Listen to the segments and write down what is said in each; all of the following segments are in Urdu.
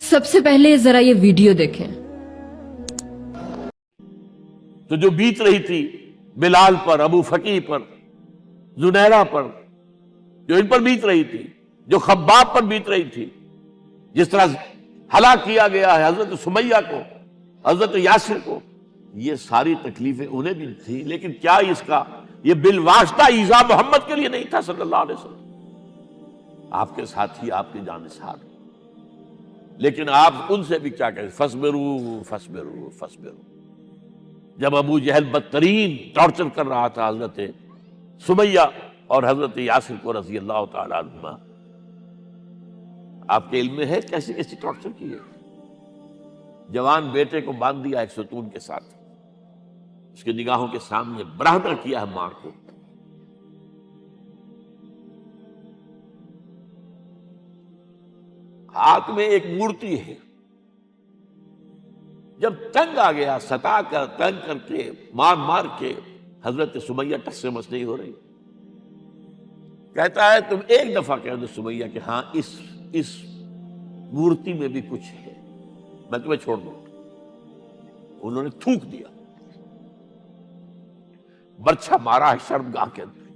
سب سے پہلے ذرا یہ ویڈیو دیکھیں۔ تو جو بیت رہی تھی بلال پر، ابو فقیہ پر، زنیرہ پر، جو ان پر بیت رہی تھی، جو خباب پر بیت رہی تھی، جس طرح ہلاک کیا گیا ہے حضرت سمیہ کو، حضرت یاسر کو، یہ ساری تکلیفیں انہیں بھی تھی، لیکن کیا اس کا یہ بالواسطہ ایذا محمد کے لیے نہیں تھا صلی اللہ علیہ وسلم، آپ کے ساتھی، آپ کے جانثار، لیکن آپ ان سے بھی کیا کہیں، فصبروا فصبروا فصبروا۔ جب ابو جہل بدترین ٹارچر کر رہا تھا حضرت سمیہ اور حضرت یاسر کو رضی اللہ تعالی عنہما، آپ کے علم میں ہے کیسی کیسی ٹارچر کی ہے؟ جوان بیٹے کو باندھ دیا ایک ستون کے ساتھ، اس کی نگاہوں کے سامنے برہنہ کیا ہے ماں کو، ہاتھ میں ایک مورتی ہے، جب تنگ آ گیا، ستا کر تنگ کر کے مار مار کے حضرت سمیہ ٹس سے مس نہیں ہو رہی، کہتا ہے تم ایک دفعہ کہہ دو سمیہ کہ ہاں اس مورتی میں بھی کچھ ہے، میں تمہیں چھوڑ دوں۔ انہوں نے تھوک دیا، برچھا مارا ہے شرمگاہ کے اندر۔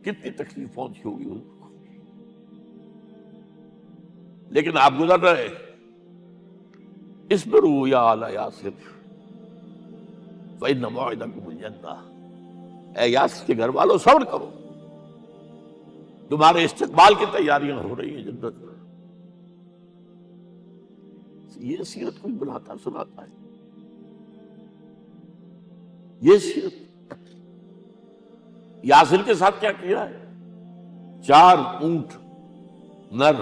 کتنی تکلیف پہنچی ہوگی ان کو، لیکن آپ گزر رہے، اصبروا یا آل یاسر فإن موعدکم الجنہ، اے یاسر کے گھر والوں صبر کرو، تمہارے استقبال کی تیاریاں ہو رہی ہیں جنت میں۔ یہ سیرت کوئی بناتا سناتا ہے، یہ سیرت۔ یاسر کے ساتھ کیا کیا ہے؟ 4 اونٹ نر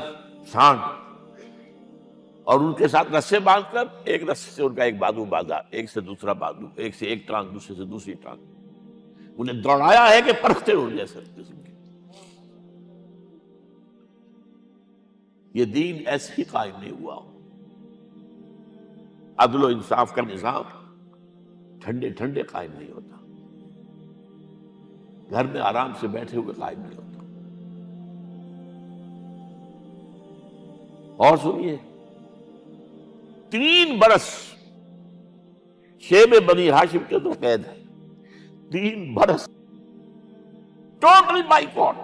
سانڈ، اور ان کے ساتھ رسے باندھ کر ایک رسے سے ان کا ایک بازو باندھا، ایک سے دوسرا بازو، ایک سے ایک ٹانگ، دوسرے سے دوسری ٹانگ، انہیں دوڑایا ہے کہ پرکھتے ہو جیسے قسم کے۔ یہ دین ایسے ہی قائم نہیں ہوا، عدل و انصاف کا نظام ٹھنڈے ٹھنڈے قائم نہیں ہوتا، گھر میں آرام سے بیٹھے ہوئے قائم نہیں ہوتا۔ اور سنیے، 3 برس شیب بنی ہاشم کے اندر قید ہے، 3 برس ٹوٹل بائیکاٹ،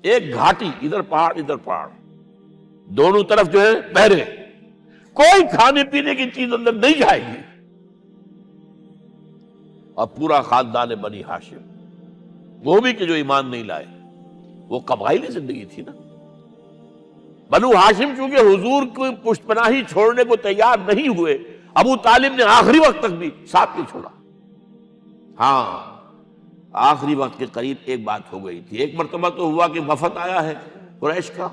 ایک گھاٹی، ادھر پہاڑ ادھر پہاڑ، دونوں طرف جو ہے پہرے، کوئی کھانے پینے کی چیز اندر نہیں جائے گی، اور پورا خاندان بنی ہاشم، وہ بھی کہ جو ایمان نہیں لائے، وہ قبائلی زندگی تھی نا۔ بنو ہاشم چونکہ حضور کو پشت پناہی چھوڑنے کو تیار نہیں ہوئے، ابو طالب نے آخری وقت تک بھی ساتھ نہیں چھوڑا۔ ہاں، آخری وقت کے قریب ایک بات ہو گئی تھی، ایک مرتبہ تو ہوا کہ وفد آیا ہے قریش کا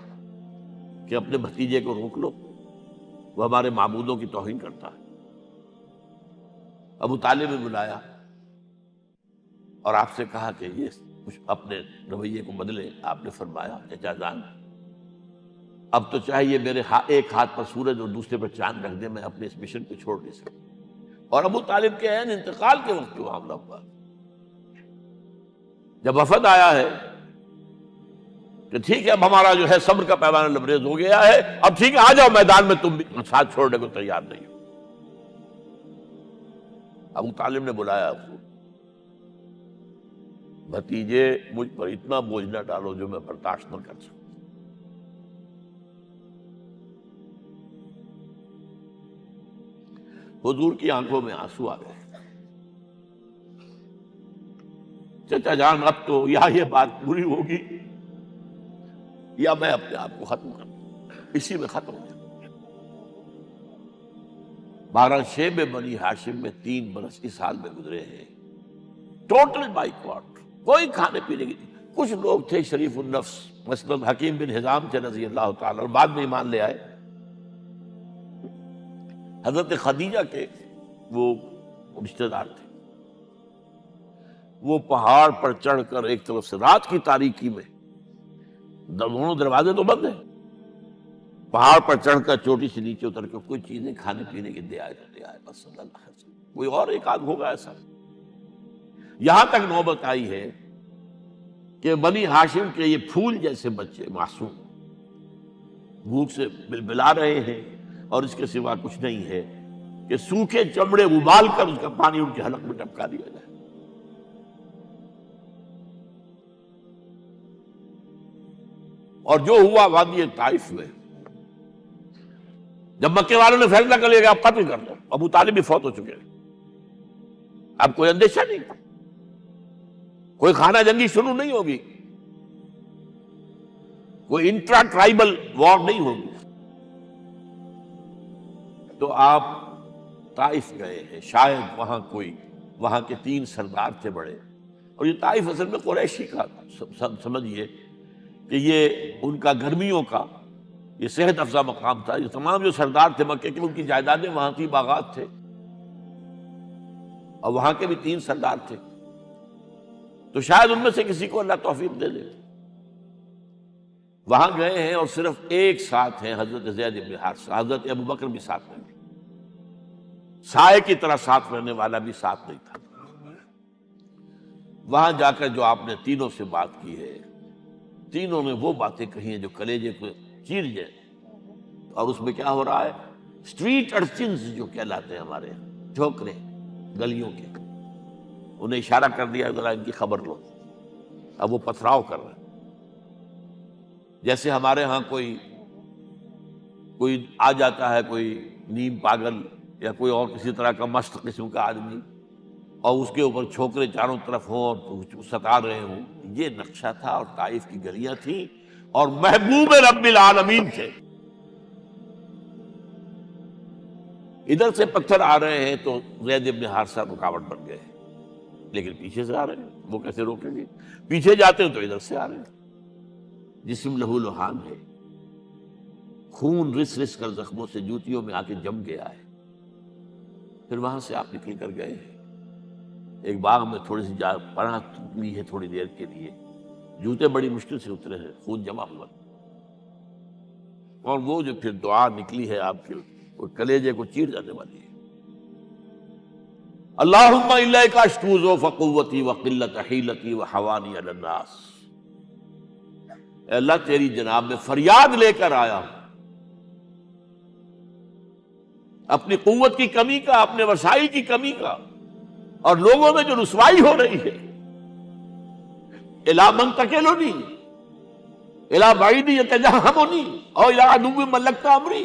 کہ اپنے بھتیجے کو روک لو، وہ ہمارے معبودوں کی توہین کرتا ہے۔ ابو طالب نے بلایا اور آپ سے کہا کہ یہ کچھ اپنے رویے کو بدلے۔ آپ نے فرمایا چچا جان، اب تو چاہیے میرے ایک ہاتھ پر سورج اور دوسرے پر چاند رکھ دے، میں اپنے اس مشن کو چھوڑ نہیں سکتا۔ اور ابو طالب کے عین انتقال کے وقت جو معاملہ ہوا، جب وفد آیا ہے کہ ٹھیک ہے اب ہمارا جو ہے صبر کا پیمانہ لبریز ہو گیا ہے، اب ٹھیک ہے آ جاؤ میدان میں، تم بھی ساتھ چھوڑنے کو تیار نہیں ہو۔ ابو طالب نے بلایا اس کو، بھتیجے مجھ پر اتنا بوجھ نہ ڈالو جو میں برداشت نہ کر سکوں۔ حضور کی آنکھوں میں آنسو آ گئے۔ چچا جان، اب تو یا یہ بات پوری ہوگی یا میں اپنے آپ کو ختم کر دوں، اسی میں ختم ہو جائے۔ 12 شیب بنی ہاشم میں 3 برس اس حال میں گزرے ہیں، ٹوٹل بائیکاٹ، کوئی کھانے پینے کی۔ کچھ لوگ تھے شریف النفس، مثلا حکیم بن حزام تھے رضی اللہ تعالی، اور بعد میں ایمان لے آئے۔ حضرت خدیجہ کے وہ رشتہ دار تھے، وہ پہاڑ پر چڑھ کر ایک طرف سے رات کی تاریکی میں، دونوں دروازے تو بند ہیں، پہاڑ پر چڑھ کر چوٹی سے نیچے اتر کر کوئی چیزیں کھانے پینے کی دے آئے بس صلی اللہ علیہ وسلم۔ کوئی اور ایک آدھ ہوگا ایسا۔ یہاں تک نوبت آئی ہے کہ بنی ہاشم کے یہ پھول جیسے بچے معصوم بھوک سے بلبلا رہے ہیں اور اس کے سوا کچھ نہیں ہے کہ سوکھے چمڑے ابال کر اس کا پانی ان کے حلق میں ٹپکا دیا جائے۔ اور جو ہوا وادی طائف میں، جب مکے والوں نے فیصلہ کر لیا کہ آپ قتل کر دو، ابو طالب بھی فوت ہو چکے ہیں، اب کوئی اندیشہ نہیں، کوئی خانہ جنگی شروع نہیں ہوگی، کوئی انٹرا ٹرائبل وار نہیں ہوگی، تو آپ طائف گئے ہیں۔ شاید وہاں کے 3 سردار تھے بڑے، اور یہ طائف اصل میں قریشی کا سمجھیے کہ یہ ان کا گرمیوں کا یہ صحت افزا مقام تھا۔ یہ تمام جو سردار تھے مکے کے، ان کی جائیدادیں وہاں تھی، باغات تھے، اور وہاں کے بھی 3 سردار تھے، تو شاید ان میں سے کسی کو اللہ توفیق دے دے۔ وہاں گئے ہیں اور صرف ایک ساتھ ہیں، حضرت زید بن حارثہ، حضرت ابو بکر بھی ساتھ نہیں، سائے کی طرح ساتھ رہنے والا بھی ساتھ نہیں تھا۔ وہاں جا کر جو آپ نے تینوں سے بات کی ہے، تینوں نے وہ باتیں کہی ہیں جو کلیجے کو چیر جائیں، اور اس میں کیا ہو رہا ہے، اسٹریٹ ارچنز جو کہلاتے ہیں ہمارے یہاں، ٹھوکرے گلیوں کے، انہیں اشارہ کر دیا ذرا ان کی خبر لو، اب وہ پتھراؤ کر رہے ہیں۔ جیسے ہمارے ہاں کوئی آ جاتا ہے، کوئی نیم پاگل یا کوئی اور کسی طرح کا مست قسم کا آدمی، اور اس کے اوپر چھوکرے چاروں طرف ہوں اور ستا رہے ہوں، یہ نقشہ تھا، اور طائف کی گلیاں تھیں، اور محبوب رب العالمین تھے۔ ادھر سے پتھر آ رہے ہیں تو زید بن حارثہ رکاوٹ بن گئے، لیکن پیچھے سے آ رہے ہیں، وہ کیسے روکیں گے؟ پیچھے جاتے ہیں تو ادھر سے آ رہے ہیں۔ جسم لہو لہان ہے، خون رس رس کر زخموں سے جوتیوں میں آ کے جم گیا ہے۔ پھر وہاں سے آپ نکل کر گئے ہیں، ایک باغ میں تھوڑی سی پناہ لی ہے تھوڑی دیر کے لیے، جوتے بڑی مشکل سے اترے ہیں، خون جمع ہوا، اور وہ جو پھر دعا نکلی ہے آپ کی، وہ کلیجے کو چیر جانے والی ہے۔ اللہم الیک اشکو ضعف قوتی وقلت حیلتی وحوانی علی الناس، اے اللہ تیری جناب میں فریاد لے کر آیا ہوں اپنی قوت کی کمی کا، اپنے وسائل کی کمی کا، اور لوگوں میں جو رسوائی ہو رہی ہے۔ الی من تکلنی الی بعید یتجہمنی او الی عدو ملکت امری،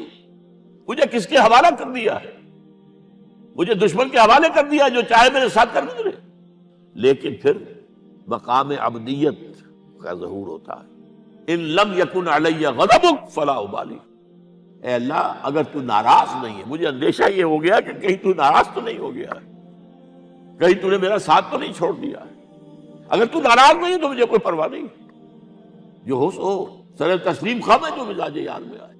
مجھے کس کے حوالہ کر دیا ہے؟ مجھے دشمن کے حوالے کر دیا، جو چاہے میرے ساتھ کر گزرے۔ لیکن پھر مقام عبدیت کا ظہور ہوتا ہے، ان لم یکن علی غضبک فلا ابالی، اے اللہ اگر تو ناراض نہیں ہے، مجھے اندیشہ یہ ہو گیا کہ کہیں تو ناراض تو نہیں ہو گیا ہے، کہیں تو نے میرا ساتھ تو نہیں چھوڑ دیا ہے۔ اگر تو ناراض نہیں ہے تو مجھے کوئی پرواہ نہیں، جو ہو سو سر تسلیم خم ہے، جو مزاج یار میں آئے۔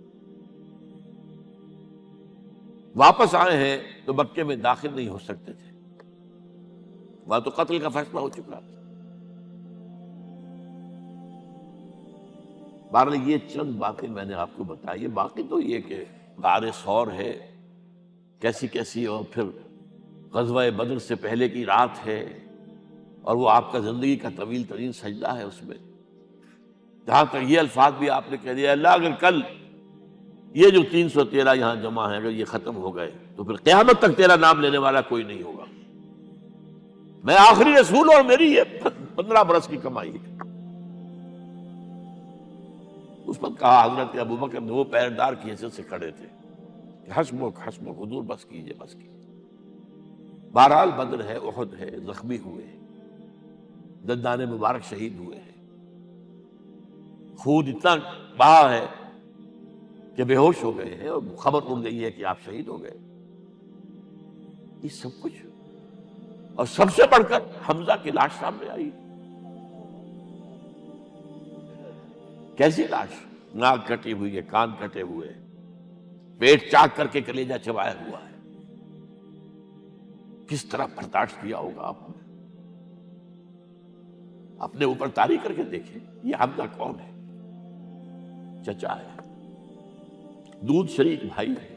واپس آئے ہیں تو مکے میں داخل نہیں ہو سکتے تھے، وہاں تو قتل کا فیصلہ ہو چکا تھا۔ بہرحال یہ چند باتیں میں نے آپ کو بتائی، باقی تو یہ کہ غار ثور ہے کیسی کیسی، اور پھر غزوہ بدر سے پہلے کی رات ہے، اور وہ آپ کا زندگی کا طویل ترین سجدہ ہے۔ اس میں جہاں تک یہ الفاظ بھی آپ نے کہہ دیا، اللہ اگر کل یہ جو 313 یہاں جمع ہیں اگر یہ ختم ہو گئے تو پھر قیامت تک تیرا نام لینے والا کوئی نہیں ہوگا، میں آخری رسول اور میری یہ 15 برس کی کمائی ہے۔ اس وقت کہا حضرت ابو بکر نے، وہ پہردار کی حیثیت سے کھڑے تھے، کہ حسبک حسبک حضور بس کیجئے بس کیجئے۔ بہرحال بدر ہے، احد ہے، زخمی ہوئے ہیں، دندان مبارک شہید ہوئے ہیں، خون اتنا بہا ہے کہ بے ہوش ہو گئے ہیں، اور خبر اڑ گئی ہے کہ آپ شہید ہو گئے۔ یہ سب کچھ، اور سب سے بڑھ کر حمزہ کی لاش سامنے آئی۔ کیسی لاش؟ ناک کٹی ہوئی ہے، کان کٹے ہوئے، پیٹ چاک کر کے کلیجہ چبایا ہوا ہے۔ کس طرح برداشت کیا ہوگا آپ نے؟ اپنے اوپر طاری کر کے دیکھیں، یہ حمزہ کون ہے؟ چچا ہے، دودھ شریک بھائی ہے،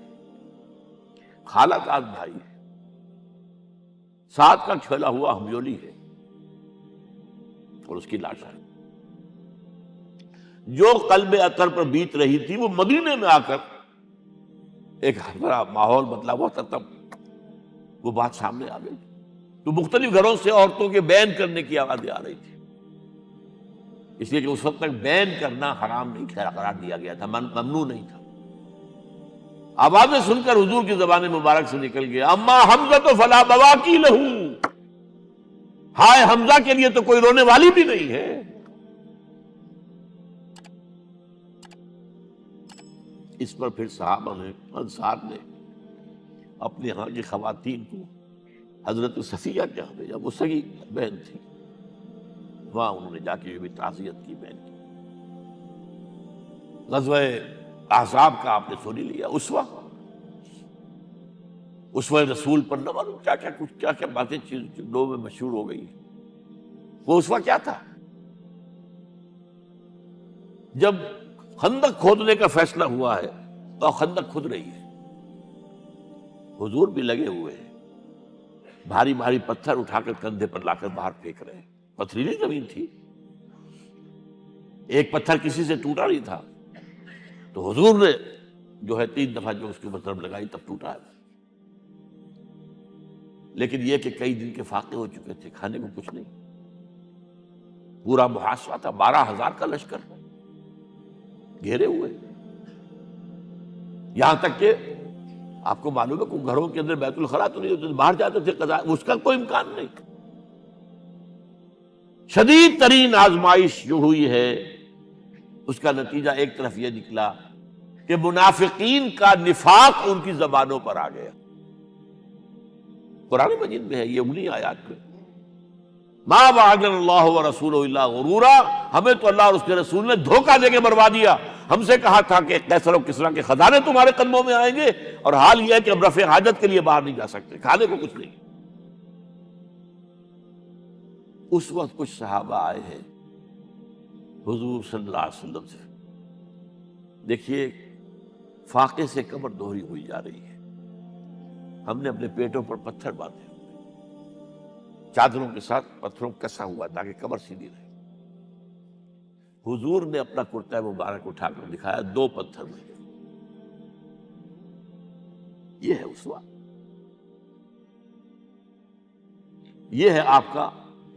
خالہ داد بھائی ہے، ساتھ کا کھیلا ہوا ہمیولی ہے، اور اس کی لاش ہے۔ جو قلب اطہر پر بیت رہی تھی وہ مدینے میں آ کر ایک بڑا ماحول بدلا ہوا تھا، تب وہ بات سامنے آ گئی تو مختلف گھروں سے عورتوں کے بین کرنے کی آوازیں آ رہی تھی، اس لیے کہ اس وقت تک بین کرنا حرام نہیں قرار دیا گیا تھا، ممنوع نہیں تھا۔ آوازیں سن کر حضور کی زبان مبارک سے نکل گیا اما حمزہ تو فلا بواکی لہو، ہائے حمزہ کے لیے تو کوئی رونے والی بھی نہیں ہے۔ اس پر پھر صحابہ نے، انصار نے اپنے ہاں کی خواتین کو حضرت صفیہ کے یہاں بھیجا، وہ سگی بہن تھی، وہاں انہوں نے جا کے بھی تعزیت کی بہن کی۔ غزوہ احزاب کا آپ نے سن لیا، اسوہ رسول پر نہ معلوم کیا کیا باتیں لوگوں میں مشہور ہو گئی۔ وہ اسوہ کیا تھا؟ جب خندق کھودنے کا فیصلہ ہوا ہے تو خندق کھود رہی ہے، حضور بھی لگے ہوئے ہیں، بھاری بھاری پتھر اٹھا کر کندھے پر لا کر باہر پھینک رہے ہیں، پتھریلی زمین تھی، ایک پتھر کسی سے ٹوٹا نہیں تھا، تو حضور نے جو ہے 3 دفعہ جو اس کے اوپر ضرب لگائی تب ٹوٹا ہے۔ لیکن یہ کہ کئی دن کے فاقے ہو چکے تھے، کھانے کو کچھ نہیں، پورا محاصرہ تھا، 12,000 کا لشکر گھیرے ہوئے، یہاں تک کہ آپ کو معلوم ہے کہ گھروں کے اندر بیت الخلا تو نہیں ہوتے، باہر جاتے تھے قضاء، اس کا کوئی امکان نہیں۔ شدید ترین آزمائش جو ہوئی ہے اس کا نتیجہ ایک طرف یہ نکلا کہ منافقین کا نفاق ان کی زبانوں پر آ گیا۔ قرآن مجید میں ہے یہ انہی آیات میں، ما وعدنا اللہ ورسولہ الا غرورا، ہمیں تو اللہ اور اس کے رسول نے دھوکہ دے کے مروا دیا۔ ہم سے کہا تھا کہ قیصر و کسریٰ کے خزانے تمہارے قدموں میں آئیں گے، اور حال یہ ہے کہ اب رفع حاجت کے لیے باہر نہیں جا سکتے، کھانے کو کچھ نہیں۔ اس وقت کچھ صحابہ آئے ہیں حضور صلی اللہ علیہ وسلم سے، دیکھیے فاقے سے کمر دوہری ہوئی جا رہی ہے، ہم نے اپنے پیٹوں پر پتھر باندھے، چادروں کے ساتھ پتھروں کسا ہوا تاکہ کمر سیدھی رہے۔ حضور نے اپنا کرتا مبارک اٹھا کر دکھایا، 2 پتھر میں، یہ ہے اسوہ، یہ ہے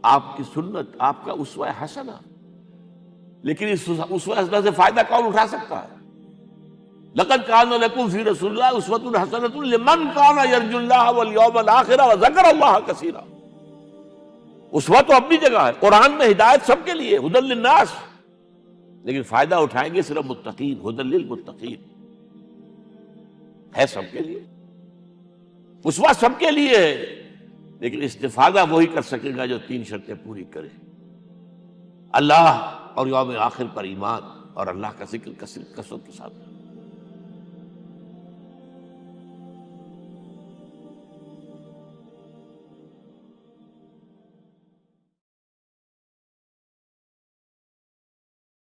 آپ کی سنت، آپ کا اسوہ حسنہ۔ لیکن اس اسوہ حسنہ سے فائدہ کون اٹھا سکتا ہے؟ لقد کان لکم فی رسول اللہ اسوۃ حسنۃ لمن کان یرجو اللہ والیوم الآخر وذکر اللہ کثیرا۔ اسوہ تو اپنی جگہ ہے، قرآن میں ہدایت سب کے لیے، ھدی للناس، لیکن فائدہ اٹھائیں گے صرف متقین، ھدی للمتقین، ہے سب کے لیے، اسوہ سب کے لیے ہے، لیکن استفادہ وہی کر سکے گا جو 3 شرطیں پوری کرے: اللہ اور یوم آخر پر ایمان، اور اللہ کا ذکر کثرت کے ساتھ۔